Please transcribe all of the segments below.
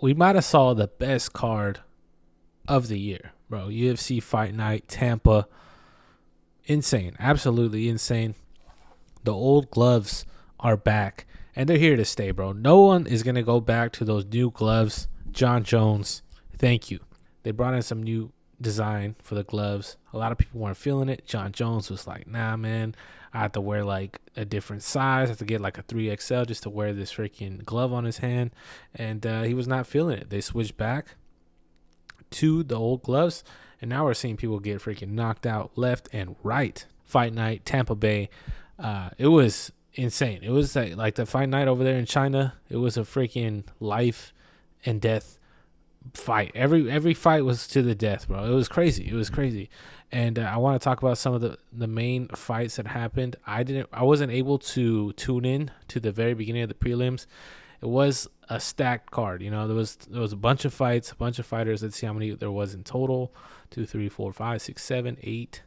we might have saw the best card of the year, bro. UFC Fight Night, Tampa. Insane. Absolutely insane. The old gloves are back, and they're here to stay, bro. No one is going to go back to those new gloves. John Jones, thank you. They brought in some new design for the gloves. A lot of people weren't feeling it. John Jones was like, nah, man, I have to wear like a different size. I have to get like a 3XL just to wear this freaking glove on his hand. And he was not feeling it. They switched back to the old gloves, and now we're seeing people get freaking knocked out left and right. Fight night, Tampa Bay. It was insane. It was like the fight night over there in China. It was a freaking life and death fight. Every fight was to the death, bro. It was crazy. It was crazy. And I want to talk about some of the main fights that happened. I wasn't able to tune in to the very beginning of the prelims. It was a stacked card. You know, there was a bunch of fights, a bunch of fighters. Let's see how many there was in total. 2, 3, 4, 5, 6, 7, 8,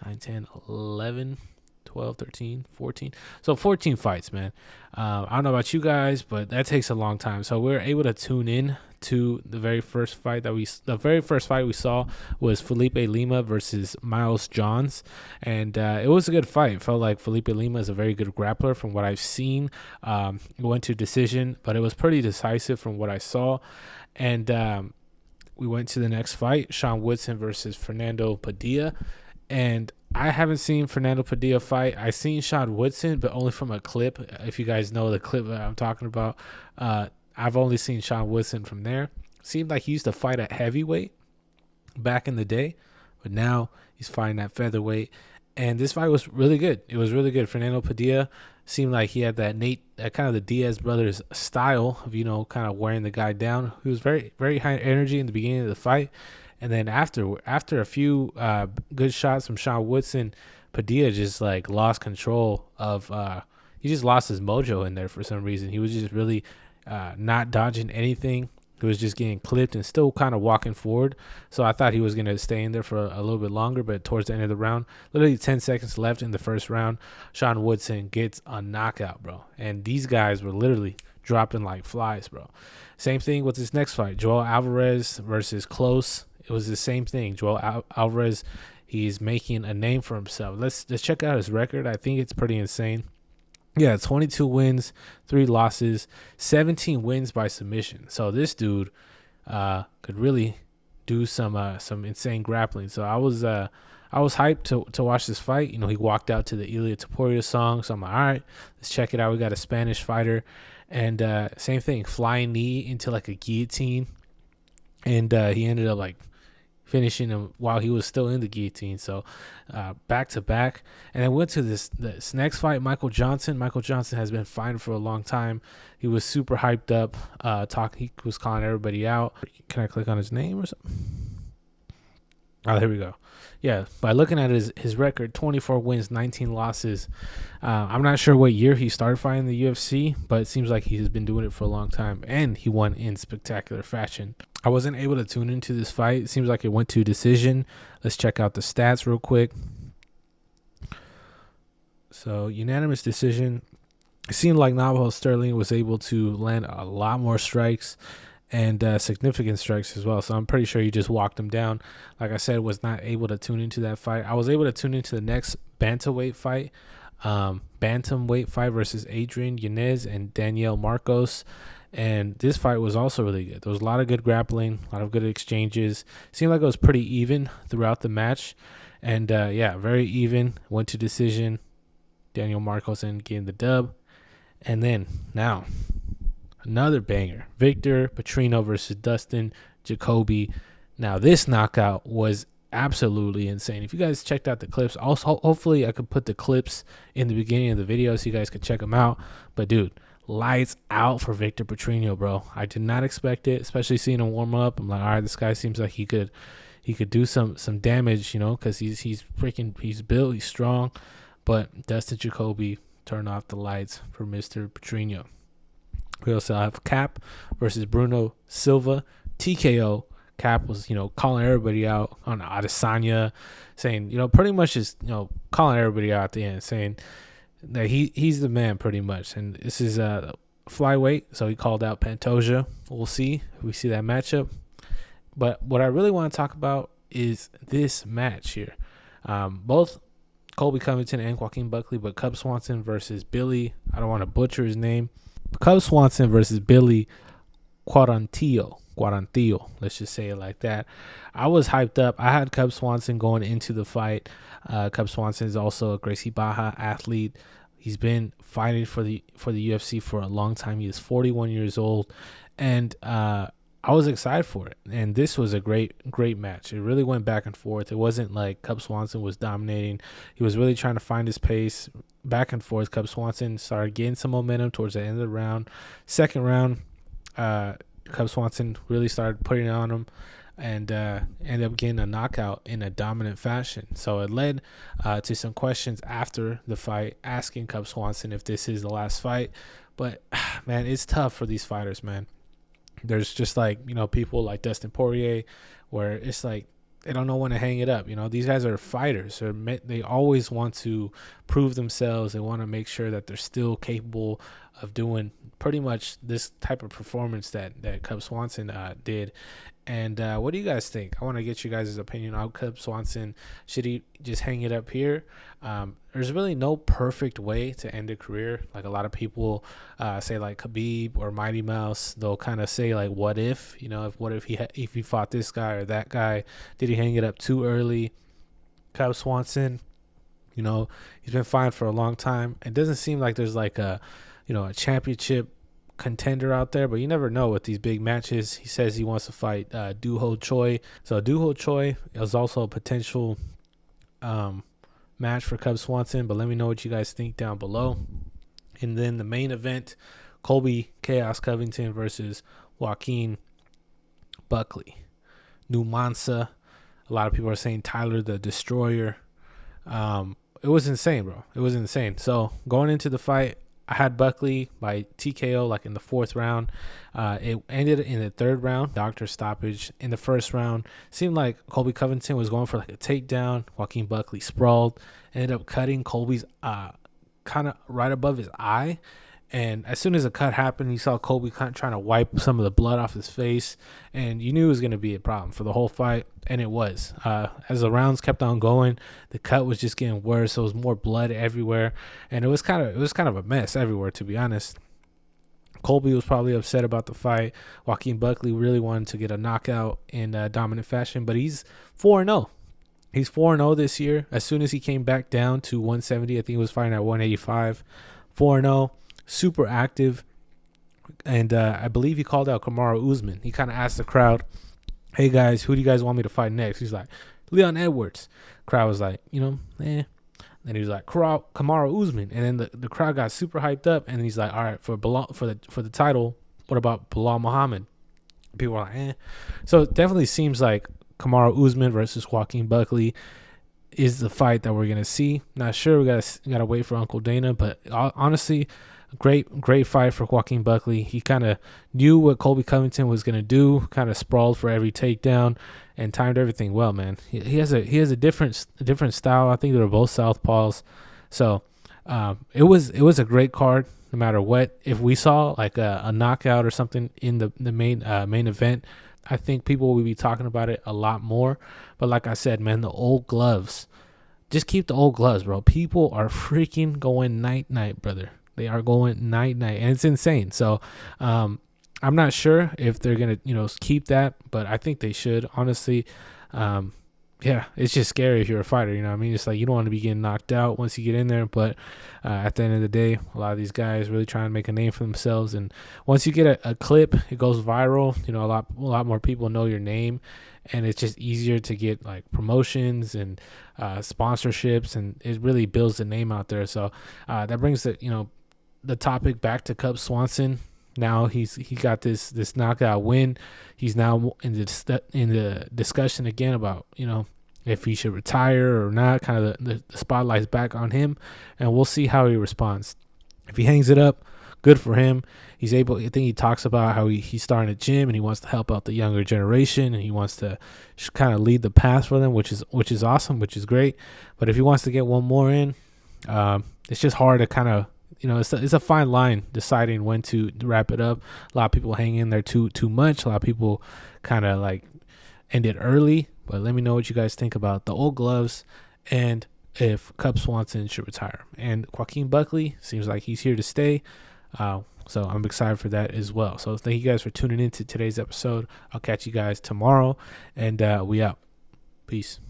9, 10, 11, 12, 13, 14. So 14 fights, man. I don't know about you guys, but that takes a long time. So we were able to tune in to the very first fight we saw was Felipe Lima versus Miles Johns, and it was a good fight. It felt like Felipe Lima is a very good grappler from what I've seen. It went to decision, but it was pretty decisive from what I saw. And we went to the next fight, Sean Woodson versus Fernando Padilla, and I haven't seen Fernando Padilla fight. I've seen Sean Woodson, but only from a clip. If you guys know the clip that I'm talking about, I've only seen Sean Woodson from there. Seemed like he used to fight at heavyweight back in the day, but now he's fighting at featherweight. And this fight was really good. It was really good. Fernando Padilla seemed like he had that kind of the Diaz brothers style of, kind of wearing the guy down. He was very, very high energy in the beginning of the fight. And then after a few good shots from Sean Woodson, Padilla just like lost control of. He just lost his mojo in there for some reason. He was just really not dodging anything. He was just getting clipped and still kind of walking forward. So I thought he was going to stay in there for a little bit longer, but towards the end of the round, literally 10 seconds left in the first round, Sean Woodson gets a knockout, bro. And these guys were literally dropping like flies, bro. Same thing with this next fight, Joel Alvarez versus Close. It was the same thing. Joel Alvarez, he's making a name for himself. Let's check out his record. I think it's pretty insane. Yeah, 22 wins, 3 losses, 17 wins by submission. So this dude could really do some insane grappling. So I was hyped to watch this fight. He walked out to the Ilia Topuria song. So I'm like, all right, let's check it out. We got a Spanish fighter. And same thing, flying knee into like a guillotine. And he ended up like finishing him while he was still in the guillotine. So back to back. And then went to this next fight, Michael Johnson. Michael Johnson has been fighting for a long time. He was super hyped up. He was calling everybody out. Can I click on his name or something? Oh, there we go. Yeah, by looking at his record, 24 wins, 19 losses. I'm not sure what year he started fighting the UFC, but it seems like he's been doing it for a long time, and he won in spectacular fashion. I wasn't able to tune into this fight. It seems like it went to decision. Let's check out the stats real quick. So, unanimous decision. It seemed like Navajo Sterling was able to land a lot more strikes and significant strikes as well. So I'm pretty sure he just walked him down. Like I said, was not able to tune into that fight. I was able to tune into the next bantamweight fight. Bantamweight fight versus Adrian Yanez and Danielle Marcos. And this fight was also really good. There was a lot of good grappling, a lot of good exchanges. Seemed like it was pretty even throughout the match. And very even. Went to decision. Daniel Marcos and getting the dub. And then now, another banger. Victor Petrino versus Dustin Jacoby. Now, this knockout was absolutely insane. If you guys checked out the clips, also hopefully I could put the clips in the beginning of the video so you guys could check them out. But, dude, lights out for Victor Petrino, bro. I did not expect it, especially seeing him warm up. I'm like, all right, this guy seems like he could do some damage, because he's built, he's strong. But Dustin Jacoby turned off the lights for Mr. Petrino. We also have Cap versus Bruno Silva. TKO. Cap was, calling everybody out on Adesanya, saying, pretty much just, calling everybody out at the end, saying that he's the man pretty much. And this is flyweight, so he called out Pantoja. We'll see if we see that matchup. But what I really want to talk about is this match here. Both Colby Covington and Joaquin Buckley, but Cub Swanson versus Billy. I don't want to butcher his name. Cub Swanson versus Billy Quarantillo. Let's just say it like that. I was hyped up. I had Cub Swanson going into the fight. Cub Swanson is also a Gracie Baja athlete. He's been fighting for the UFC for a long time. He is 41 years old, and I was excited for it. And this was a great match. It really went back and forth. It wasn't like Cub Swanson was dominating. He was really trying to find his pace, back and forth. Cub Swanson started getting some momentum towards the end of the round. Second round, Cub Swanson really started putting it on him and ended up getting a knockout in a dominant fashion. So it led to some questions after the fight, asking Cub Swanson if this is the last fight. But, man, it's tough for these fighters, man. There's just like, people like Dustin Poirier, where it's like they don't know when to hang it up. These guys are fighters. They always want to prove themselves. They want to make sure that they're still capable of doing pretty much this type of performance that Cub Swanson did. And what do you guys think? I want to get you guys' opinion on Cub Swanson. Should he just hang it up here? There's really no perfect way to end a career. Like a lot of people say, like Khabib or Mighty Mouse, they'll kind of say like, what if? If he fought this guy or that guy, did he hang it up too early? Cub Swanson, he's been fine for a long time. It doesn't seem like there's like a championship contender out there, but you never know with these big matches. He says he wants to fight Doo Ho Choi. So Doo Ho Choi is also a potential match for Cub Swanson, but let me know what you guys think down below. And then the main event, Colby Chaos Covington versus Joaquin Buckley. New Mansa. A lot of people are saying Tyler the Destroyer. It was insane, bro. It was insane. So going into the fight, I had Buckley by TKO like in the fourth round. It ended in the third round, doctor stoppage. In the first round, seemed like Colby Covington was going for like a takedown. Joaquin Buckley sprawled, ended up cutting Colby's kind of right above his eye. And as soon as the cut happened, you saw Colby kind of trying to wipe some of the blood off his face, and you knew it was going to be a problem for the whole fight, and it was. As the rounds kept on going, the cut was just getting worse. There was more blood everywhere, and it was kind of a mess everywhere, to be honest. Colby was probably upset about the fight. Joaquin Buckley really wanted to get a knockout in dominant fashion, but he's 4-0. He's 4-0 this year. As soon as he came back down to 170, I think he was fighting at 185. 4-0. Super active, and I believe he called out Kamaru Usman. He kind of asked the crowd, hey guys, who do you guys want me to fight next? He's like, Leon Edwards. Crowd was like, Then he was like, Kamaru Usman, and then the crowd got super hyped up, and he's like, all right, for the title, what about Bilal Muhammad? People are like, So it definitely seems like Kamaru Usman versus Joaquin Buckley is the fight that we're gonna see. Not sure. We gotta wait for Uncle Dana, but honestly, great fight for Joaquin Buckley. He kind of knew what Colby Covington was gonna do. Kind of sprawled for every takedown and timed everything well. Man, he has a different style. I think they're both southpaws. So it was a great card. No matter what, if we saw like a knockout or something in the main event, I think people will be talking about it a lot more. But like I said, man, the old gloves, just keep the old gloves, bro. People are freaking going night, brother. They are going night, and it's insane. So I'm not sure if they're going to, keep that, but I think they should, honestly. Yeah, it's just scary if you're a fighter, what I mean? It's like you don't want to be getting knocked out once you get in there, but at the end of the day, a lot of these guys really trying to make a name for themselves, and once you get a clip, it goes viral, a lot more people know your name, and it's just easier to get like promotions and sponsorships, and it really builds the name out there. So that brings the topic back to Cub Swanson. Now he got this knockout win. He's now in the discussion again about if he should retire or not. Kind of the spotlight's back on him, and we'll see how he responds. If he hangs it up, good for him. He's able. I think he talks about how he's starting a gym and he wants to help out the younger generation, and he wants to kind of lead the path for them, which is awesome, which is great. But if he wants to get one more in, it's just hard to kind of it's a fine line deciding when to wrap it up. A lot of people hang in there too much. A lot of people kind of like end it early. But let me know what you guys think about the old gloves and if Cub Swanson should retire. And Joaquin Buckley seems like he's here to stay. So I'm excited for that as well. So thank you guys for tuning in to today's episode. I'll catch you guys tomorrow, and we out. Peace.